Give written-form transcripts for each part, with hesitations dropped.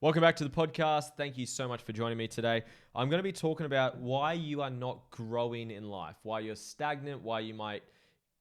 Welcome back to the podcast. Thank you so much for joining me today. I'm going to be talking about why you are not growing in life, why you're stagnant, why you might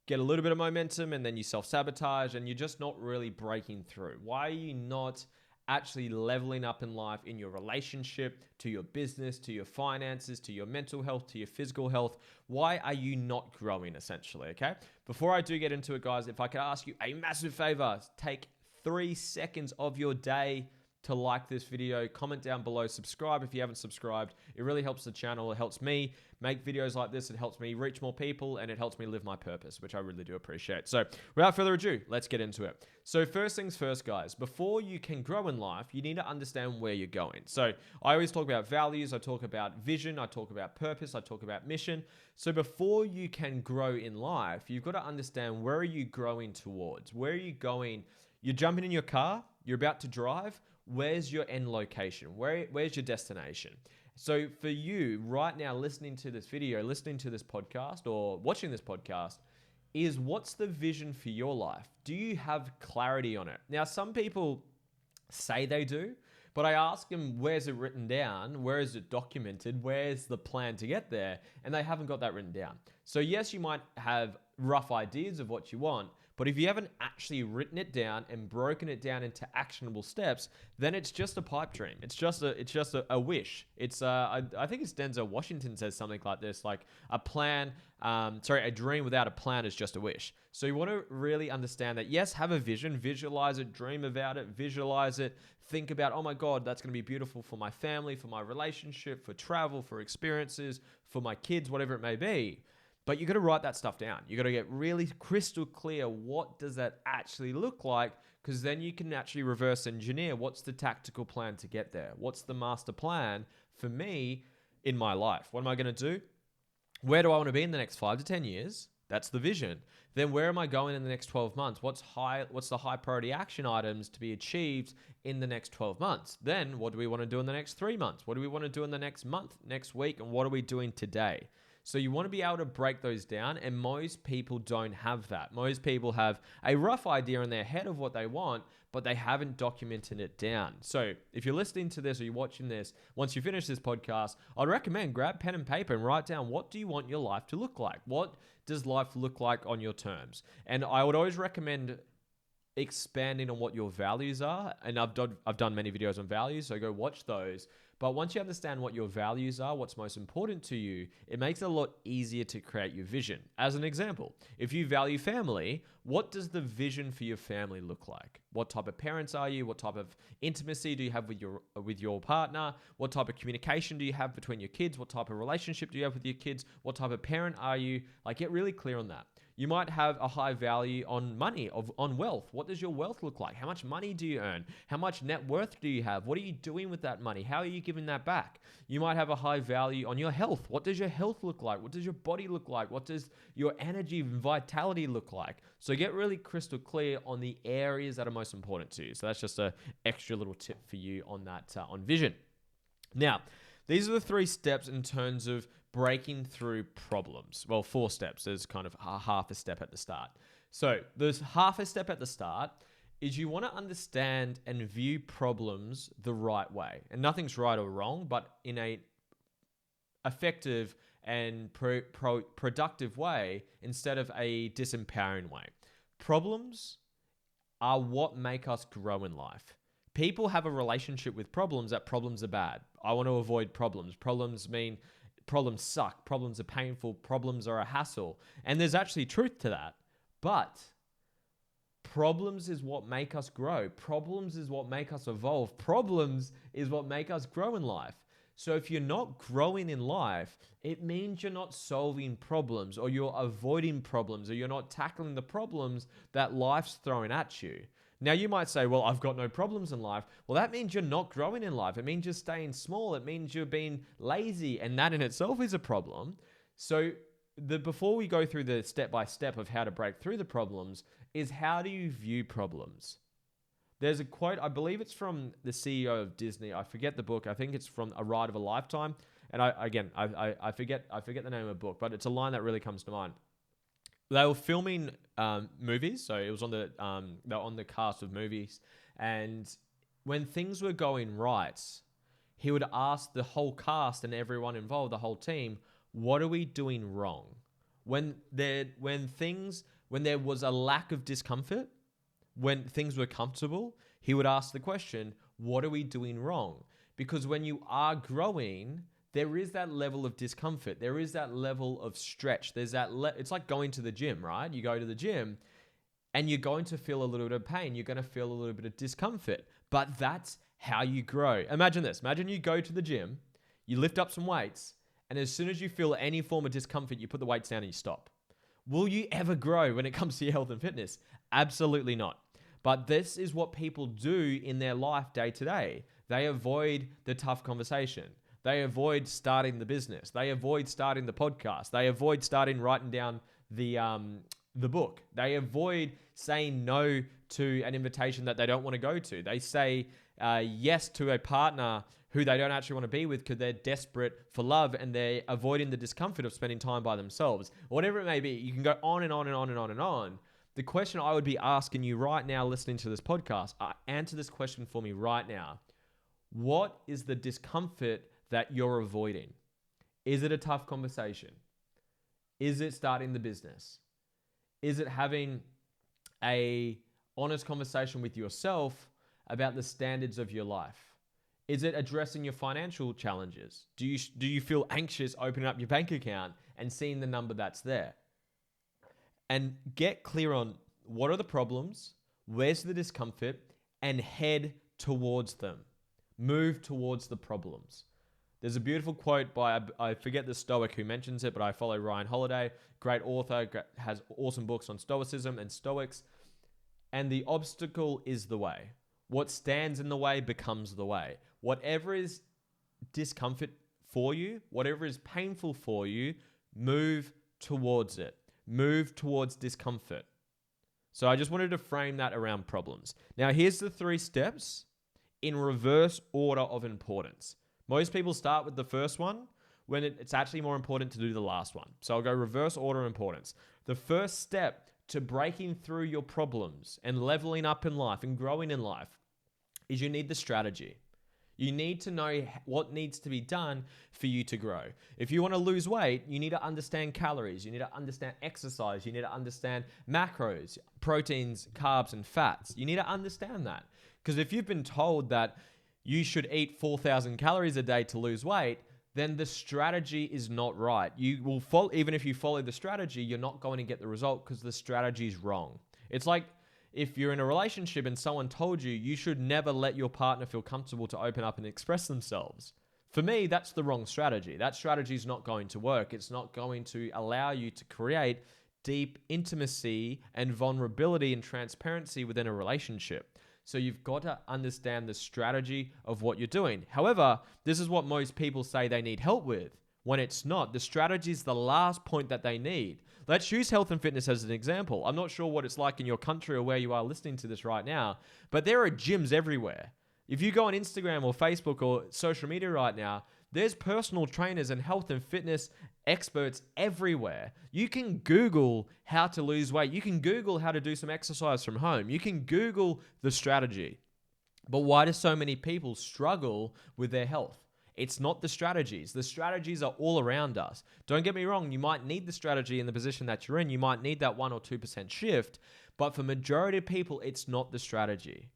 get a little bit of momentum and then you self-sabotage and you're just not really breaking through. Why are you not actually leveling up in life, in your relationship, to your business, to your finances, to your mental health, to your physical health? Why are you not growing, essentially, okay? Before I do get into it, guys, if I could ask you a massive favor, take 3 seconds of your day to like this video, comment down below, subscribe if you haven't subscribed. It really helps the channel. It helps me make videos like this. It helps me reach more people and it helps me live my purpose, which I really do appreciate. So without further ado, let's get into it. So first things first, guys, before you can grow in life, you need to understand where you're going. So I always talk about values. I talk about vision. I talk about purpose. I talk about mission. So before you can grow in life, you've got to understand, where are you growing towards? Where are you going? You're jumping in your car. You're about to drive. Where's your end location? Where's your destination? So for you right now, listening to this video, listening to this podcast, or watching this podcast, is what's the vision for your life? Do you have clarity on it? Now, some people say they do, but I ask them, where's it written down? Where is it documented? Where's the plan to get there? And they haven't got that written down. So yes, you might have rough ideas of what you want, but if you haven't actually written it down and broken it down into actionable steps, then it's just a pipe dream. It's just a wish. It's I think it's Denzel Washington says something like this, like a dream without a plan is just a wish. So you want to really understand that, yes, have a vision, visualize it, dream about it, visualize it, think about, oh my God, that's going to be beautiful for my family, for my relationship, for travel, for experiences, for my kids, whatever it may be. But you got to write that stuff down. You got to get really crystal clear, what does that actually look like? Because then you can actually reverse engineer, what's the tactical plan to get there? What's the master plan for me in my life? What am I going to do? Where do I want to be in the next 5 to 10 years? That's the vision. Then where am I going in the next 12 months? What's the high priority action items to be achieved in the next 12 months? Then what do we want to do in the next 3 months? What do we want to do in the next month, next week? And what are we doing today? So you want to be able to break those down, and most people don't have that. Most people have a rough idea in their head of what they want, but they haven't documented it down. So if you're listening to this or you're watching this, once you finish this podcast, I'd recommend grab pen and paper and write down, what do you want your life to look like? What does life look like on your terms? And I would always recommend expanding on what your values are. And I've done many videos on values, so go watch those. But once you understand what your values are, what's most important to you, it makes it a lot easier to create your vision. As an example, if you value family, what does the vision for your family look like? What type of parents are you? What type of intimacy do you have with your partner? What type of communication do you have between your kids? What type of relationship do you have with your kids? What type of parent are you? Like, get really clear on that. You might have a high value on money, on wealth. What does your wealth look like? How much money do you earn? How much net worth do you have? What are you doing with that money? How are you giving that back? You might have a high value on your health. What does your health look like? What does your body look like? What does your energy and vitality look like? So get really crystal clear on the areas that are most important to you. So that's just an extra little tip for you on that, on vision. Now, these are the 3 steps in terms of breaking through problems. Well, 4 steps. There's kind of half a step at the start. So there's half a step at the start is you want to understand and view problems the right way. And nothing's right or wrong, but in a effective and productive way instead of a disempowering way. Problems are what make us grow in life. People have a relationship with problems that problems are bad. I want to avoid problems. Problems suck. Problems are painful. Problems are a hassle. And there's actually truth to that. But problems is what make us grow. Problems is what make us evolve. Problems is what make us grow in life. So if you're not growing in life, it means you're not solving problems, or you're avoiding problems, or you're not tackling the problems that life's throwing at you. Now, you might say, well, I've got no problems in life. Well, that means you're not growing in life. It means you're staying small. It means you're being lazy. And that in itself is a problem. So before we go through the step-by-step of how to break through the problems, is how do you view problems? There's a quote, I believe it's from the CEO of Disney. I forget the book. I think it's from A Ride of a Lifetime. And I forget the name of the book, but it's a line that really comes to mind. They were filming movies, so it was on the cast of movies, and when things were going right, he would ask the whole cast and everyone involved, the whole team, what are we doing wrong? When there was a lack of discomfort, when things were comfortable, he would ask the question, what are we doing wrong? Because when you are growing, there is that level of discomfort. There is that level of stretch. There's that it's like going to the gym, right? You go to the gym and you're going to feel a little bit of pain. You're going to feel a little bit of discomfort, but that's how you grow. Imagine this. Imagine you go to the gym, you lift up some weights, and as soon as you feel any form of discomfort, you put the weights down and you stop. Will you ever grow when it comes to your health and fitness? Absolutely not. But this is what people do in their life day to day. They avoid the tough conversation. They avoid starting the business. They avoid starting the podcast. They avoid writing down the book. They avoid saying no to an invitation that they don't want to go to. They say yes to a partner who they don't actually want to be with because they're desperate for love and they're avoiding the discomfort of spending time by themselves. Whatever it may be, you can go on and on and on and on and on. The question I would be asking you right now listening to this podcast, answer this question for me right now. What is the discomfort that you're avoiding? Is it a tough conversation? Is it starting the business? Is it having a honest conversation with yourself about the standards of your life? Is it addressing your financial challenges? Do you feel anxious opening up your bank account and seeing the number that's there? And get clear on what are the problems, where's the discomfort, and head towards them. Move towards the problems. There's a beautiful quote by, I forget the Stoic who mentions it, but I follow Ryan Holiday, great author, has awesome books on Stoicism and Stoics. And the obstacle is the way. What stands in the way becomes the way. Whatever is discomfort for you, whatever is painful for you, move towards it. Move towards discomfort. So I just wanted to frame that around problems. Now, here's the 3 steps in reverse order of importance. Most people start with the first one when it's actually more important to do the last one. So I'll go reverse order of importance. The first step to breaking through your problems and leveling up in life and growing in life is you need the strategy. You need to know what needs to be done for you to grow. If you want to lose weight, you need to understand calories. You need to understand exercise. You need to understand macros, proteins, carbs, and fats. You need to understand that. Because if you've been told that you should eat 4,000 calories a day to lose weight, then the strategy is not right. You will follow, even if you follow the strategy, you're not going to get the result because the strategy is wrong. It's like if you're in a relationship and someone told you you should never let your partner feel comfortable to open up and express themselves. For me, that's the wrong strategy. That strategy is not going to work. It's not going to allow you to create deep intimacy and vulnerability and transparency within a relationship. So you've got to understand the strategy of what you're doing. However, this is what most people say they need help with, when it's not. The strategy is the last point that they need. Let's use health and fitness as an example. I'm not sure what it's like in your country or where you are listening to this right now, but there are gyms everywhere. If you go on Instagram or Facebook or social media right now, there's personal trainers and health and fitness experts everywhere. You can Google how to lose weight. You can Google how to do some exercise from home. You can Google the strategy. But why do so many people struggle with their health? It's not the strategies. The strategies are all around us. Don't get me wrong. You might need the strategy in the position that you're in. You might need that 1 or 2% shift. But for majority of people, it's not the strategy.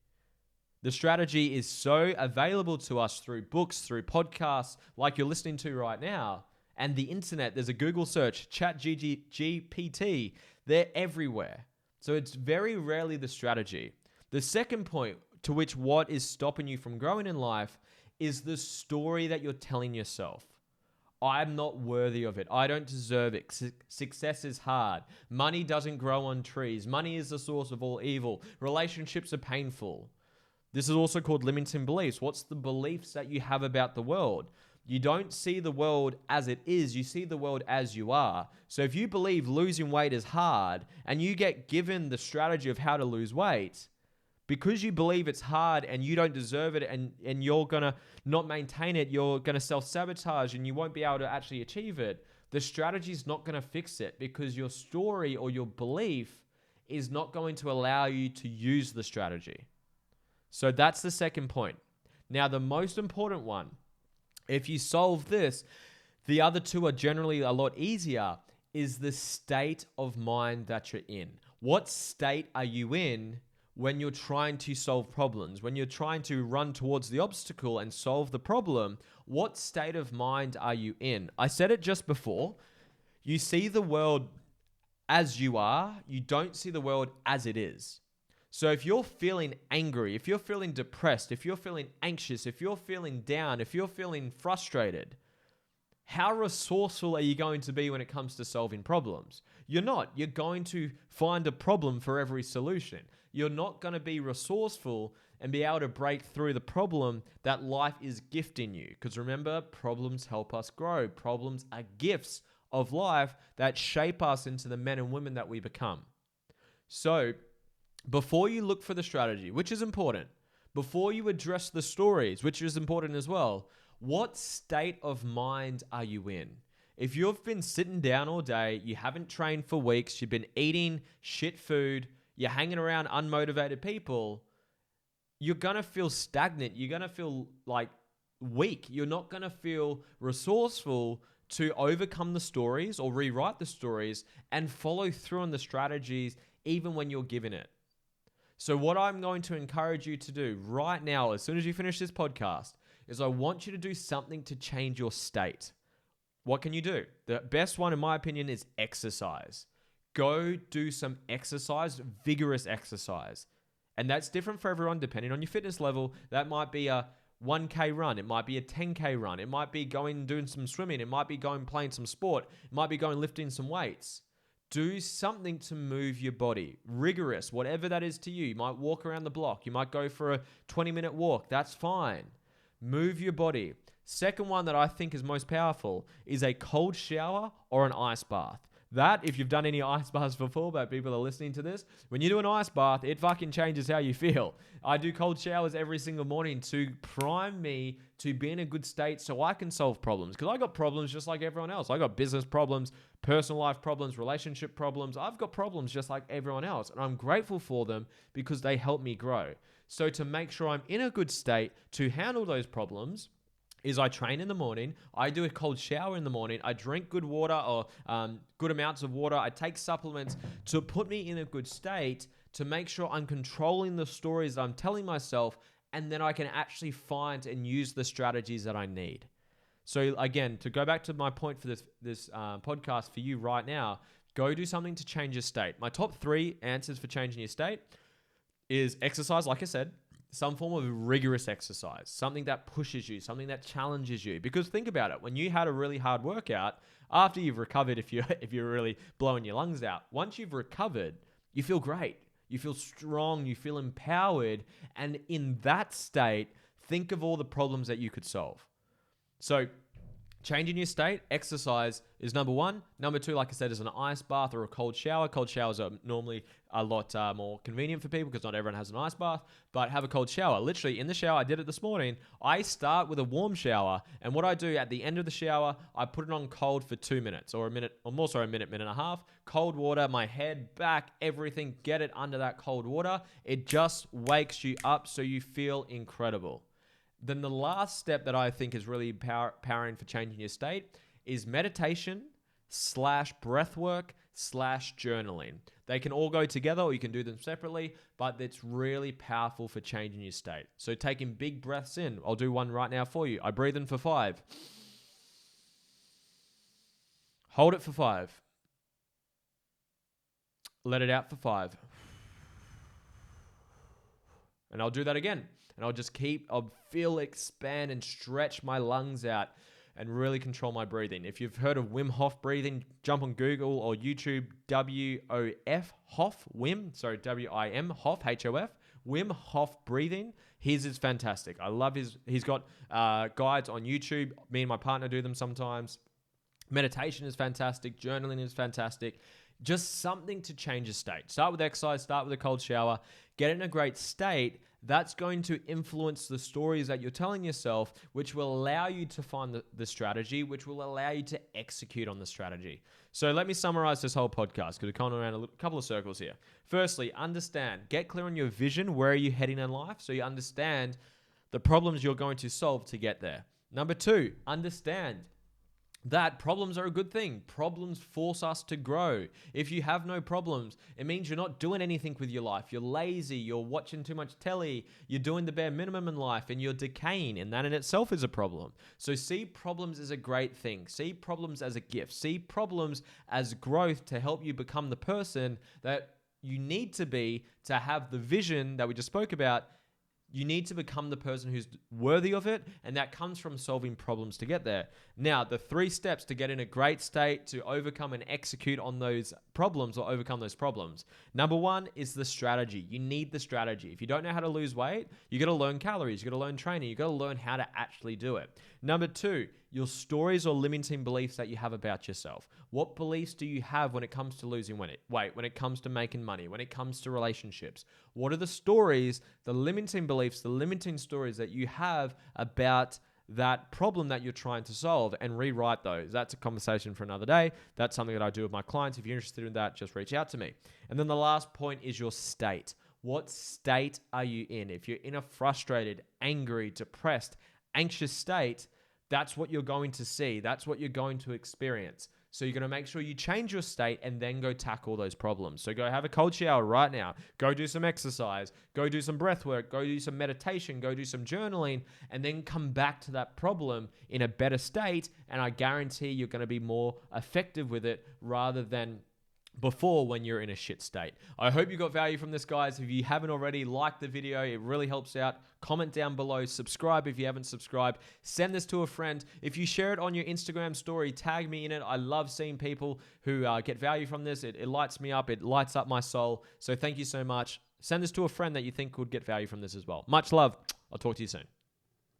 The strategy is so available to us through books, through podcasts, like you're listening to right now, and the internet. There's a Google search, ChatGPT. They're everywhere. So it's very rarely the strategy. The second point to which what is stopping you from growing in life is the story that you're telling yourself. I'm not worthy of it. I don't deserve it. Success is hard. Money doesn't grow on trees. Money is the source of all evil. Relationships are painful. This is also called limiting beliefs. What's the beliefs that you have about the world? You don't see the world as it is. You see the world as you are. So if you believe losing weight is hard and you get given the strategy of how to lose weight, because you believe it's hard and you don't deserve it and you're going to not maintain it, you're going to self-sabotage and you won't be able to actually achieve it, the strategy is not going to fix it because your story or your belief is not going to allow you to use the strategy. So that's the second point. Now, the most important one, if you solve this, the other two are generally a lot easier, is the state of mind that you're in. What state are you in when you're trying to solve problems? When you're trying to run towards the obstacle and solve the problem, what state of mind are you in? I said it just before. You see the world as you are, you don't see the world as it is. So if you're feeling angry, if you're feeling depressed, if you're feeling anxious, if you're feeling down, if you're feeling frustrated, how resourceful are you going to be when it comes to solving problems? You're not. You're going to find a problem for every solution. You're not going to be resourceful and be able to break through the problem that life is gifting you. Because remember, problems help us grow. Problems are gifts of life that shape us into the men and women that we become. So before you look for the strategy, which is important, before you address the stories, which is important as well, what state of mind are you in? If you've been sitting down all day, you haven't trained for weeks, you've been eating shit food, you're hanging around unmotivated people, you're going to feel stagnant. You're going to feel like weak. You're not going to feel resourceful to overcome the stories or rewrite the stories and follow through on the strategies even when you're given it. So what I'm going to encourage you to do right now, as soon as you finish this podcast, is I want you to do something to change your state. What can you do? The best one, in my opinion, is exercise. Go do some exercise, vigorous exercise. And that's different for everyone depending on your fitness level. That might be a 1K run. It might be a 10K run. It might be going and doing some swimming. It might be going playing some sport. It might be going lifting some weights. Do something to move your body. Rigorous, whatever that is to you. You might walk around the block. You might go for a 20-minute walk. That's fine. Move your body. Second one that I think is most powerful is a cold shower or an ice bath. That, if you've done any ice baths before, but people are listening to this, when you do an ice bath, it fucking changes how you feel. I do cold showers every single morning to prime me to be in a good state so I can solve problems. Because I got problems just like everyone else. I got business problems, personal life problems, relationship problems. I've got problems just like everyone else. And I'm grateful for them because they help me grow. So to make sure I'm in a good state to handle those problems, is I train in the morning, I do a cold shower in the morning, I drink good water or good amounts of water, I take supplements to put me in a good state to make sure I'm controlling the stories that I'm telling myself, and then I can actually find and use the strategies that I need. So again, to go back to my point for this podcast for you right now, go do something to change your state. My top 3 answers for changing your state is exercise, like I said, some form of rigorous exercise, something that pushes you, something that challenges you. Because think about it, when you had a really hard workout, after you've recovered, if you're really blowing your lungs out, once you've recovered, you feel great. You feel strong, you feel empowered. And in that state, think of all the problems that you could solve. So changing your state, exercise is number 1. Number 2, like I said, is an ice bath or a cold shower. Cold showers are normally a lot more convenient for people because not everyone has an ice bath, but have a cold shower. Literally in the shower, I did it this morning. I start with a warm shower, and what I do at the end of the shower, I put it on cold for 2 minutes or a minute, or more so a minute and a half. Cold water, my head, back, everything, get it under that cold water. It just wakes you up so you feel incredible. Then the last step that I think is really powering for changing your state is meditation / breath work / journaling. They can all go together or you can do them separately, but it's really powerful for changing your state. So taking big breaths in. I'll do one right now for you. I breathe in for 5. Hold it for 5. Let it out for 5. And I'll do that again. And I'll feel, expand and stretch my lungs out and really control my breathing. If you've heard of Wim Hof breathing, jump on Google or YouTube, W-O-F, Hof, W-I-M, Hof, H-O-F, Wim Hof breathing. His is fantastic. I love he's got guides on YouTube. Me and my partner do them sometimes. Meditation is fantastic. Journaling is fantastic. Just something to change your state. Start with exercise, start with a cold shower, get in a great state. that's going to influence the stories that you're telling yourself, which will allow you to find the strategy, which will allow you to execute on the strategy. So let me summarize this whole podcast because we're going around a couple of circles here. Firstly, understand, get clear on your vision. Where are you heading in life? So you understand the problems you're going to solve to get there. Number two, understand that problems are a good thing. Problems force us to grow. If you have no problems, it means you're not doing anything with your life. You're lazy, you're watching too much telly, you're doing the bare minimum in life, and you're decaying, and that in itself is a problem. So see problems as a great thing. See problems as a gift. See problems as growth to help you become the person that you need to be to have the vision that we just spoke about. You need to become the person who's worthy of it, and that comes from solving problems to get there. Now, the 3 steps to get in a great state to overcome and execute on those problems or overcome those problems. Number 1 is the strategy. You need the strategy. If you don't know how to lose weight, you got to learn calories, you got to learn training, you got to learn how to actually do it. Number 2, your stories or limiting beliefs that you have about yourself. What beliefs do you have when it comes to losing weight, when it comes to making money, when it comes to relationships? What are the stories, the limiting beliefs, the limiting stories that you have about that problem that you're trying to solve, and rewrite those? That's a conversation for another day. That's something that I do with my clients. If you're interested in that, just reach out to me. And then the last point is your state. What state are you in? If you're in a frustrated, angry, depressed, anxious state, that's what you're going to see. That's what you're going to experience. So you're going to make sure you change your state and then go tackle those problems. So go have a cold shower right now. Go do some exercise. Go do some breath work. Go do some meditation. Go do some journaling, and then come back to that problem in a better state. And I guarantee you're going to be more effective with it rather than before when you're in a shit state. I hope you got value from this, guys. If you haven't already, like the video. It really helps out. Comment down below. Subscribe if you haven't subscribed. Send this to a friend. If you share it on your Instagram story, tag me in it. I love seeing people who get value from this. It lights me up. It lights up my soul. So thank you so much. Send this to a friend that you think would get value from this as well. Much love. I'll talk to you soon.